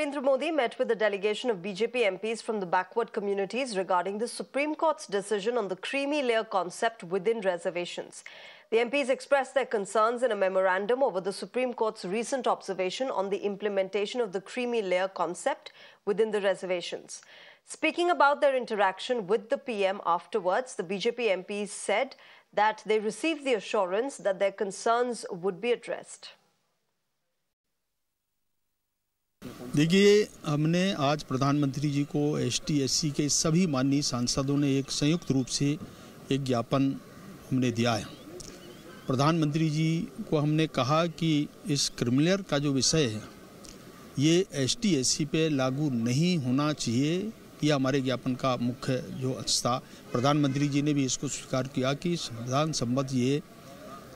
Narendra Modi met with a delegation of BJP MPs from the backward communities regarding the Supreme Court's decision on the creamy layer concept within reservations. The MPs expressed their concerns in a memorandum over the Supreme Court's recent observation on the implementation of the creamy layer concept within the reservations. Speaking about their interaction with the PM afterwards, the BJP MPs said that they received the assurance that their concerns would be addressed. देखिए, हमने आज प्रधानमंत्री जी को ST/SC के सभी माननीय सांसदों ने एक संयुक्त रूप से एक ज्ञापन हमने दिया है। प्रधानमंत्री जी को हमने कहा कि इस क्रिमिनल का जो विषय है ये ST/SC पे लागू नहीं होना चाहिए। यह हमारे ज्ञापन का मुख्य जो अंश था। प्रधानमंत्री जी ने भी इसको स्वीकार किया कि संविधान सम्मत ये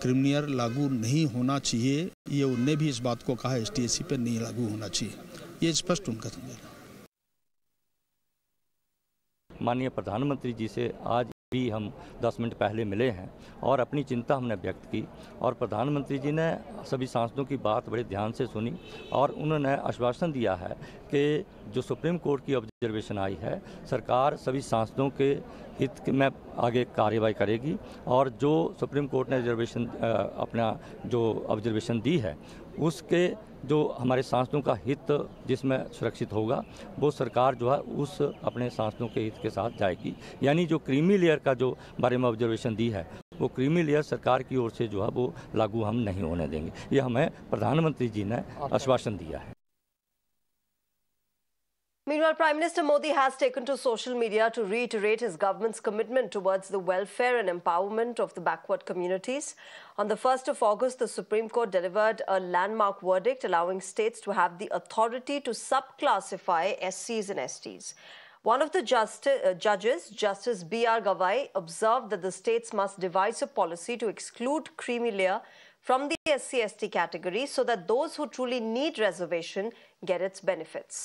क्रिमिनल लागू नहीं होना चाहिए। ये उनने भी इस बात को कहा ST/SC पे नहीं लागू होना चाहिए। ये स्पष्ट उनका समझना। माननीय प्रधानमंत्री जी से आज भी हम 10 मिनट पहले मिले हैं और अपनी चिंता हमने व्यक्त की और प्रधानमंत्री जी ने सभी सांसदों की बात बड़े ध्यान से सुनी और उन्होंने आश्वासन दिया है कि जो सुप्रीम कोर्ट की ऑब्जर्वेशन आई है सरकार सभी सांसदों के हित में आगे कार्रवाई करेगी और जो सुप्रीम कोर्ट ने अपना जो ऑब्जर्वेशन दी है उसके जो हमारे सांसदों का हित जिसमें सुरक्षित होगा वो सरकार जो है उस अपने सांसदों के हित के साथ जाएगी। यानी जो क्रीमी लेयर का जो बारे में ऑब्जर्वेशन दी है वो क्रीमी लेयर सरकार की ओर से जो है वो लागू हम नहीं होने देंगे। ये हमें प्रधानमंत्री जी ने आश्वासन दिया है। Meanwhile, Prime Minister Modi has taken to social media to reiterate his government's commitment towards the welfare and empowerment of the backward communities. On the 1st of August, the Supreme Court delivered a landmark verdict allowing states to have the authority to subclassify SCs and STs. One of the judges, Justice B.R. Gavai, observed that the states must devise a policy to exclude creamy layer from the SC/ST category so that those who truly need reservation get its benefits.